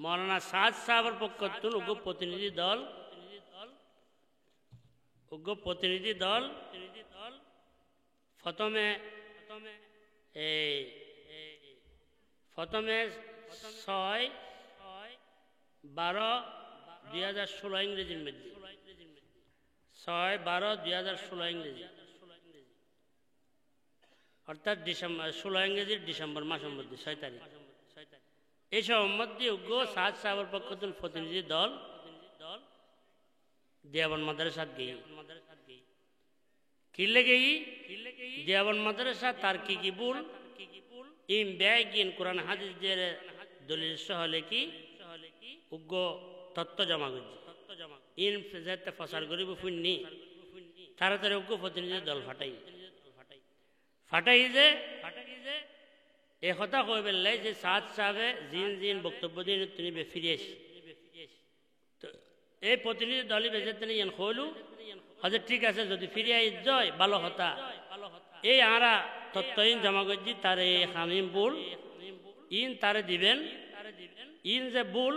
মৌলানা সাদ সাহেবের পক্ষতুন উগ্র প্রতিনিধি দল প্রথমে 6/12/2016 ইংরেজির মধ্যে 6/12/2016 ইংরেজি অর্থাৎ ডিসেম্বর 16 ইংরেজির ডিসেম্বর মাসের মধ্যে 6 তারিখ এই সময়ের মধ্যে উগ্র সাদ সাহেবের পক্ষতুন প্রতিনিধি দল দেওবন্দ মাদ্রাসাত গেই কিলে গেই দেওবন্দ মাদ্রাসা তার কি ভুল ইম ব্যাগিন কোরআন হাদিস দের দলিল সহ লেখি উগ্র তত্ত্ব জমা করছে ইন যাতে ফসার গরিব ফুন্নি তাড়াতাড়ি উগ্র প্রতিনিধি দল ফাটাই যে এ কথা কই বেললাই যে সাদ সাহেবে জিন বক্তব্য দিন তিনি ফিরে এসে তো এই প্রতিনিধি দলই বেজে তিনি ইয়ান কইলু হয়তো ঠিক আছে যদি ফিরে আই যায় ভালো কথা এই আরা তত্ত্বহীন জমা করছি তার এই হামিম বুল ইন তারে দিবেন ইন যে বুল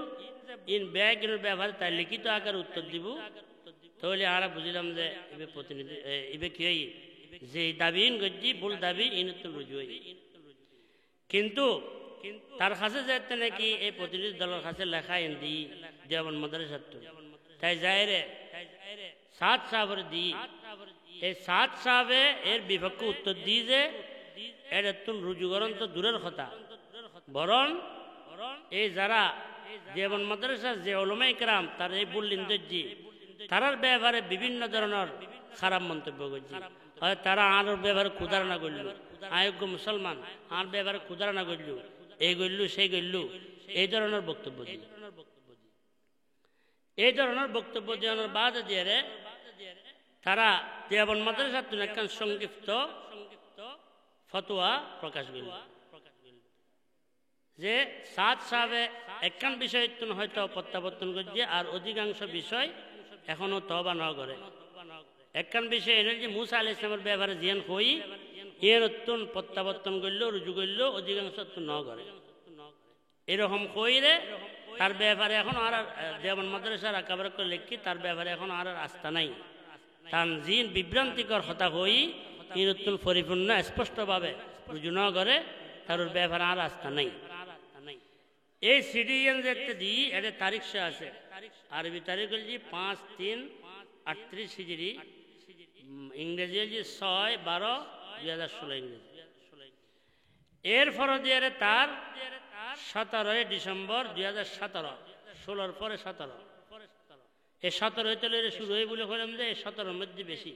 ইন ব্যাগের ব্যবহার তাই লিখিত আকার উত্তর দিব তাহলে আরা বুঝলাম যে এবে প্রতিনিধি এবে কি যে দাবি ইন করছি ভুল দাবি ইন তো রুজু কিন্তু তার কাছে যাইতে নাকি এই প্রতিনিধি দলের কাছে লেখা ইন দি দেওবন্দ মাদ্রাসার তাই যায় রে সাদ সাহেবের দি এই সাদ সাহেবে এর বিপক্ষে উত্তর দিয়ে যে এর রুজুকরণ তো দূরের কথা বরং এই যারা দেওবন্দ মাদ্রাসা যে উলামা ইকরাম তার এই বললেন দর্জি তারার ব্যাপারে বিভিন্ন ধরনের খারাপ মন্তব্য করছে তারা আর ব্যাপারে ক্ষুধারণা করল আয়োগ্য মুসলমান আর ব্যাপারে ক্ষুধারণা করল এই করলু সেই করলু এই ধরনের বক্তব্য দেওয়ানোর বাদ দিয়ে তারা দেওবন্দ মাদ্রাসার একখান সংক্ষিপ্ত ফতোয়া প্রকাশ করল যে সাদ সাহেবে একখান বিষয় হয়তো প্রত্যাবর্তন করছে আর অধিকাংশ বিষয় এখনো তওবা না করে একখান বিষয় এনে যে মুসা আলাইহিস সালামের ব্যাপারে জিয়ান হই এর নতুন প্রত্যাবর্তন করল রুজু করল অধিকাংশ ন করে এরকম কইরে তার ব্যাপারে এখন আর দেওবন্দ মাদ্রাসার একেবারে করে লিখি তার ব্যাপারে এখন আর আস্থা নাই তানজিন বিভ্রান্তিকর হতা হই এই নতুন পরিপূর্ণ স্পষ্টভাবে রুজু ন করে তার ব্যাপারে আর আস্থা নাই এই সিডিএন যেতে দিই এটা তারিখ সে আছে আরবি তারিখ হল 5/3/38 হিজরি ইংরেজি হল 6/12/2016 ইংরেজি এর ফরদিয়ার তার 17 ডিসেম্বর 2017 16 পরে 17 এই 17 হইতে শুরু হয়ে বলে বললাম যে 17 মধ্যে বেশি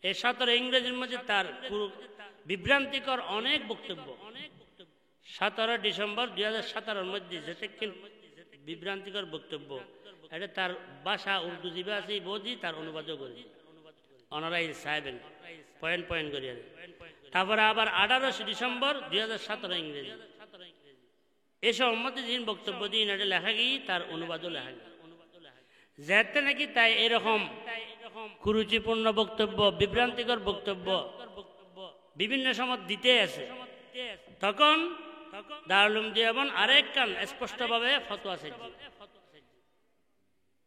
এই 17 ইংরেজির মধ্যে তার বিভ্রান্তিকর অনেক বক্তব্য 17 ডিসেম্বর 2017 মধ্যে যেটা বিভ্রান্তিকর বক্তব্য এটা তার ভাষা উর্দু জিবা আছে বোঝি তার অনুবাদও করি অনারাই সাহেবেন পয়েন্ট করি তারপরে আবার 18 ডিসেম্বর 2017 ইংরেজি এসব মধ্যে যিনি বক্তব্য দিন এটা লেখা গিয়ে তার অনুবাদও লেখা গিয়ে যেতে নাকি তাই এরকম কুরুচিপূর্ণ বক্তব্য বিভ্রান্তিকর বক্তব্য বিভিন্ন সময় দিতে আছে তখন দারুল উলুম দেওবন্দ আরেক কান স্পষ্টভাবে ফতোয়া সেজি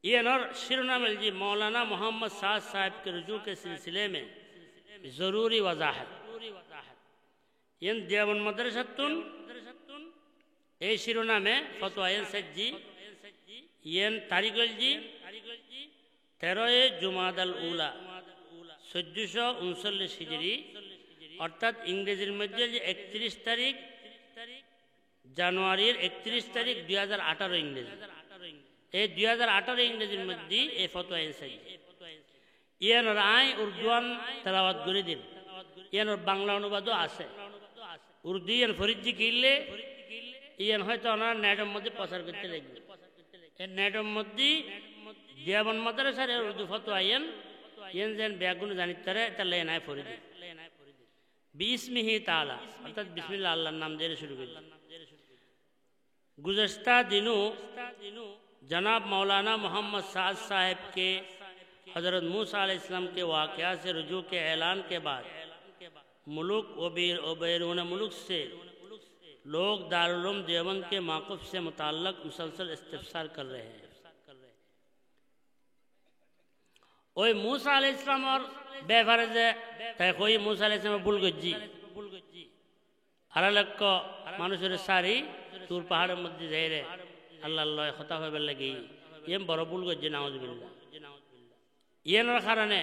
ইয়ানোর शिरोनाम जी मौलाना मोहम्मद साद साहब के रुजू के सिलसिले में जरूरी वजाहत इन देवबंद मदरसतुन এই শিরোনামে ফতোয়া এন সেজি ইয়েন তারিখল জি 13 জুমাদাল উলা 1439 হিজরি অর্থাৎ ইংরেজির মধ্যে 31 তারিখ জানুয়ারির 31 তারিখ 2018 ইংরেজি এই 2018 ইংরেজির মধ্যে এই ফতোয়া এন সেজি ইয়ান রায় উর্দুয়ান তেলাওয়াত করে দিন ইয়ান বাংলা অনুবাদও আছে উর্দু ইয়ান ফরিদজি কিনলে ইয়ান হয়তো ওনার নেটের মধ্যে প্রচার করতে লাগবে এই নেটের মধ্যে দেওবন্দ মাদ্রাসার উর্দু ফতোয়া ইয়ান যেন ব্যাগুন জানিত তারে তা লেনায় ফরিদি বিসমিহি তাআলা অর্থাৎ বিসমিল্লাহ আল্লাহর নাম দিয়ে শুরু করি गुज़श्ता दिनों जनाब मौलाना मोहम्मद साद साहब के हज़रत मूसा अलैहिस्सलाम के वाक़या से रुजू के ऐलान के बाद मुल्क व बैरून मुल्क से لوگ دارالعلوم دیوبند کے موقف سے متعلق مسلسل استفسار کر رہے ہیں۔ ওই মুসা আলাইহিস সালামের ব্যাপারে যে তাই কই মুসা আলাইহিস সালাম ভুল গজ্জি আড়ালক্ষ মানুষের সারি তুর পাহাড়ের মধ্যে যাই রে আল্লাহ আল্লাহ কথা হইবার লাগি এম বড় ভুল গজ্জি নাউজুবিল্লাহ ইয়ানোর কারণে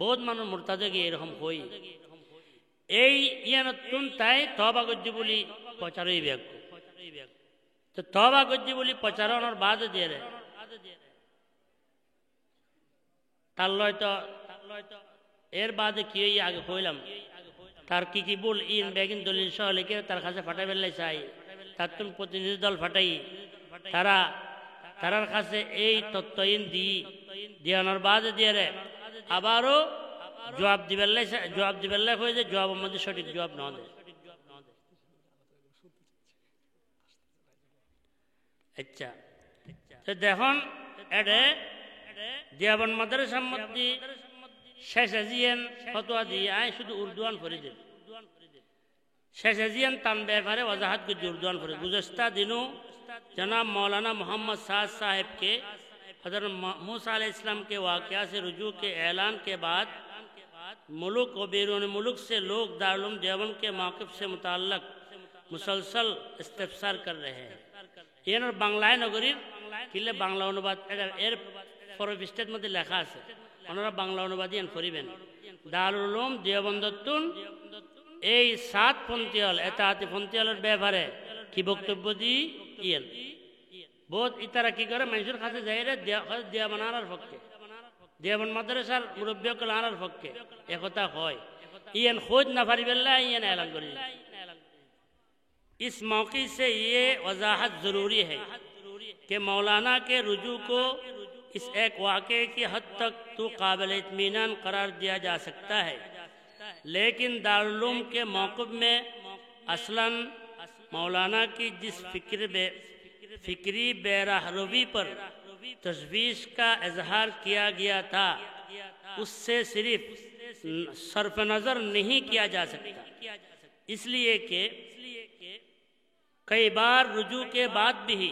বহুত মানুষ মুরতাদে গিয়ে এরকম কই এই ইয়ানতুন তাই তওবা গজ্জি বলি প্রচারই ব্যাগ তো তওবা গজ্জি বলি প্রচারণের বাদ দিয়ে রে তার লয়তো এর বাদে কি আগে কইলাম তার কি বল ইন বেগিন দলিল সহ লিখে তার কাছে ফাটাই ফেললাই চাই তার তুমি প্রতিনিধি দল ফাটাই তারার কাছে এই তত্ত্বইন দিয়ানোর বাদে দিয়ে রে আবারও জবাব দিবেল্লাই হয়ে যে জবাবের মধ্যে সঠিক জবাব না দেয়। আচ্ছা তো দেখুন এটা দেওবন্দ মাদ্রাসার মধ্যে শেষ আজিয়ান ফতোয়া দিয়ে আয় শুধু উর্দুয়ান করে দেন শেষ আজিয়ান তান ব্যাপারে वजाहत করে উর্দুয়ান করে গুজস্তা দিনों जनाब मौलाना मोहम्मद साद साहब के हज़रत मूसा अलैहिस्सलाम के वाक़या से रुजू के ऐलान के बाद मुल्क व बैरून मुल्क से लोग दारुल देवबंद के मौक़िफ़ से मुताल्लिक़ मुसलसल इस्तिफ़सार कर रहे हैं। ये बांग्लाয় नगरीर किले बांग्ला अनुवाद এর ফরবিস্টের মধ্যে লেখা আছে ওনারা বাংলা অনুবাদই করিবেন দারুল উলুম দেওবন্দতুন এই সাতপন্থীয়ল এতাহাতিপন্থীয়লের ব্যাপারে কি বক্তব্য দি ইয়েন বহুত ইতারা কি করে মানুষের কাছে যাই রে দেওবন্দ আনার পক্ষে দেওবন্দ মাদ্রাসার মুরব্বিয়কল আনার পক্ষে একথা হয় ইয়েন খোঁজ না পারিবেল্লা ইয়েন এলান করি इस मौके से ये वजाहत ज़रूरी है कि मौलाना के रुजू को इस एक वाक़े की हद तक तो काबिल इत्मीनान करार दिया जा सकता है, लेकिन दारुल उलूम के मौक़िफ़ में असलन मौलाना की जिस फ़िक्री बेराहरवी पर तशवीश का इजहार किया गया था उससे सिर्फ सर्फ नज़र नहीं किया जा सकता, इसलिए कि कई बार रुजू के बाद भी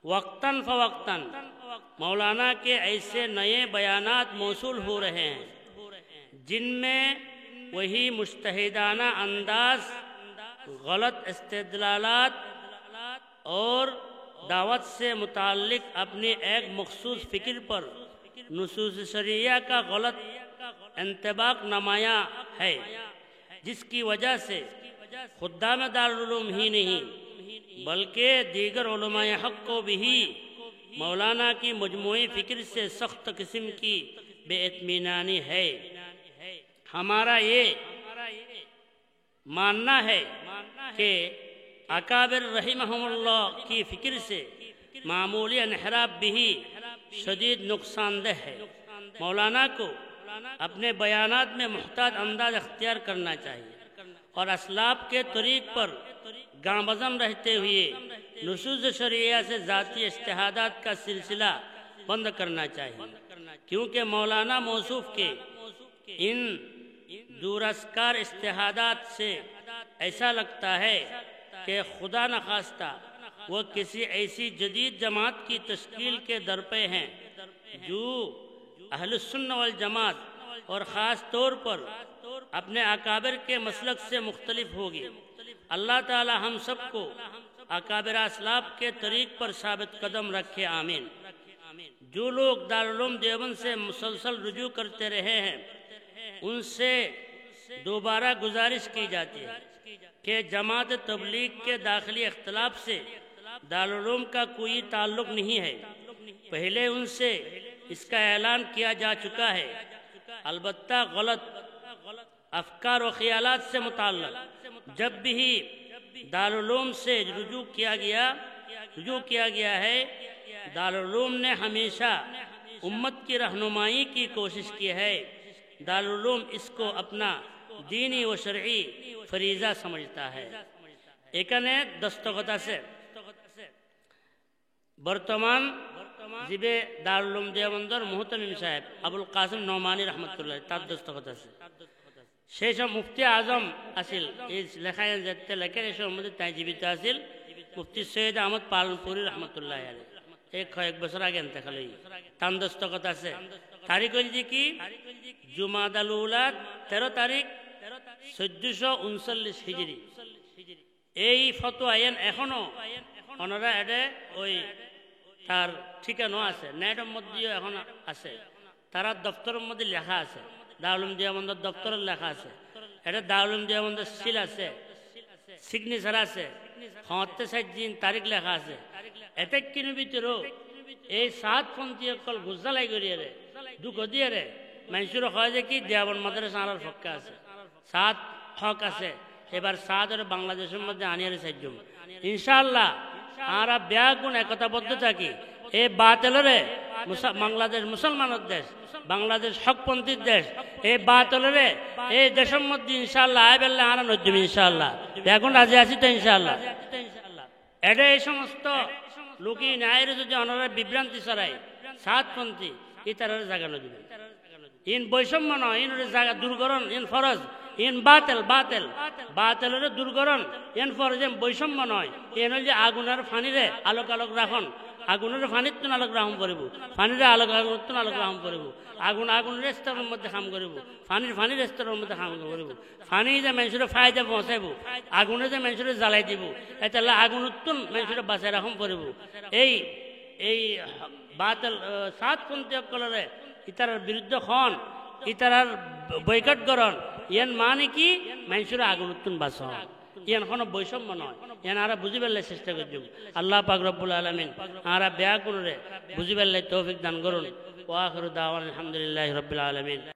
वक्तन फ़वक्तन मौलाना के ऐसे नए बयानात मौसूल हो रहे हैं जिनमें वही मुज्तहिदाना अंदाज गलत इस्तिदलालात और दावत से मुताल्लिक अपनी एक मखसूस फ़िक्र पर नुसूस शरिया का गलत इंतबाक नमाया है, जिसकी वजह से खुद्दाम दारुल उलूम ही नहीं बल्कि दीगर उलमाए हक़ को भी मौलाना की मजमूई फ़िक्र से सख्त किस्म की बेइत्मीनानी है। हमारा ये मानना है कि अकाबिर रहिमहुमुल्लाह की फ़िक्र से मामूली इन्हिराफ भी शदीद नुकसानदेह है। मौलाना को अपने बयानात में मुहतात अंदाज अख्तियार करना चाहिए और असलाफ के तरीक़ पर गामज़न रहते हुए नुसूस शरिया से ज़ाती इज्तिहादात का सिलसिला बंद करना चाहिए, क्योंकि मौलाना मौसूफ़ के इन दूरस्कार इज्तिहादात से ऐसा लगता है कि खुदा न खास्ता वो किसी ऐसी जदीद जमात की तश्कील के दर पे हैं जो अहलुस्सुन्ना वल जमात और ख़ास तौर पर अपने अकाबिर के मसलक से मुख्तलिफ होगी। अल्लाह ताला हम सबको अकाबिर असलाफ के तरीक़ पर साबित कदम रखे, आमीन। जो लोग दारुल उलूम देवबंद से मुसलसल रुजू करते रहे हैं उनसे दोबारा गुजारिश की जाती है कि जमात तबलीग के दाखिली इख्तिलाफ से दारुल उलूम का कोई ताल्लुक़ नहीं है। पहले उनसे इसका ऐलान किया जा चुका है, अलबत्ता गलत अफकार व ख्यालात से मुताल्लिक़ जब भी दारुल उलूम से रुजू किया गया है, दारुल उलूम ने हमेशा उम्मत की रहनुमाई की कोशिश की है। दारुल उलूम इसको अपना दीनी व शरई फरीज़ा समझता है। एकाने दस्तखत আছে বর্তমান জিবে দারুল উলুম দেওবন্দর মুহতামিম সাহেব আবুল কাসিম নোমানী রহমতুল্লাহ তার দস্তখত আছে। সেই সব মুফতি আজম আছিল এই লেখায় যেতে লেখেন এই সময় মধ্যে তাই জীবিত আছিল মুফতি সৈয়দ আহমদ পালনপুরি রহমতুল্লাহ আলাইহি এই কয়েক বছর আগে এতেকাল হই তার দস্তখত আছে তারিখ হইছে কি জুমাদাল উলা 13 তারিখ 1439 হিজরি এই ফতোয়া এখনো ওনারা এটা ওই তার ঠিকানা আছে নেটের মধ্যেও এখন আছে তারা দপ্তরের মধ্যে লেখা আছে দারুল দেওবন্দের দপ্তরের লেখা আছে এটা দারুল দেওবন্দের সিল আছে সিগনেচার আছে 77 দিন তারিখ লেখা আছে এতে কিনো ভিতরেও এই সাতপন্থী অকল গুজালাই করিয়ে রে দুঃখ দিয়ে রে মানুষের হয় যে কি দেওবন মাদ্রাসা আনার পক্ষে আছে সাত হক আছে এবার সাত বাংলাদেশের মধ্যে আনিয়ে সাহায্য ইনশাআল্লাহ আমরা ব্যাগুণ একতাবদ্ধ থাকি এই বাতিলরে বাংলাদেশ মুসলমানের দেশ বাংলাদেশ হকপন্থীর দেশ এই বাতিলরে এই দেশের মধ্যে ইনশাআল্লাহ আয় বেল্লা আনা নজম ইনশাআল্লাহ ব্যাগুণ রাজি আছি তো ইনশাআল্লাহ এটা এই সমস্ত লোকই ন্যায়ের যদি অনারা বিভ্রান্তি ছড়ায় সাতপন্থী ইতারের জাগানো দিবেন ইন বৈষম্য নয় ইন জায়গা দূরকরণ ইন ফরজ ইন বাতেলের দূরকরণ ইন ফরজ বৈষম্য নয় এন যে আগুনের ফানিরে আলোক রাখন আগুনের ফানির তো আলোক রাহম করিব ফানিরে আলোক রাহম করিব আগুনের স্তরের মধ্যে কাম করিব ফানির স্তরের মধ্যে কাম করিব ফানি যে মানুষের ফায়দা পৌঁছাইব আগুনে যে মানুষের জ্বালাই দিব এটা আগুন উত্তম মানুষের বাঁচাই রাখম করিব এই বাতেল সাতপন্থী অকলরে ইতারার বিরুদ্ধে খন ইতারার বৈকট করণ ইয়ান মানে কি মানুষের আগুন উত্তম বাঁচ ইয়ান কোনো বৈষম্য নয় ইয়ান আরা বুঝি পেলে চেষ্টা করছি আল্লাহ পাক রব্বুল আলামিন আরা বেয়া করে বুঝি পেলে তৌফিক দান করুন ওয়া আখিরু দাওয়ানা আলহামদুলিল্লাহি রাব্বিল আলামিন।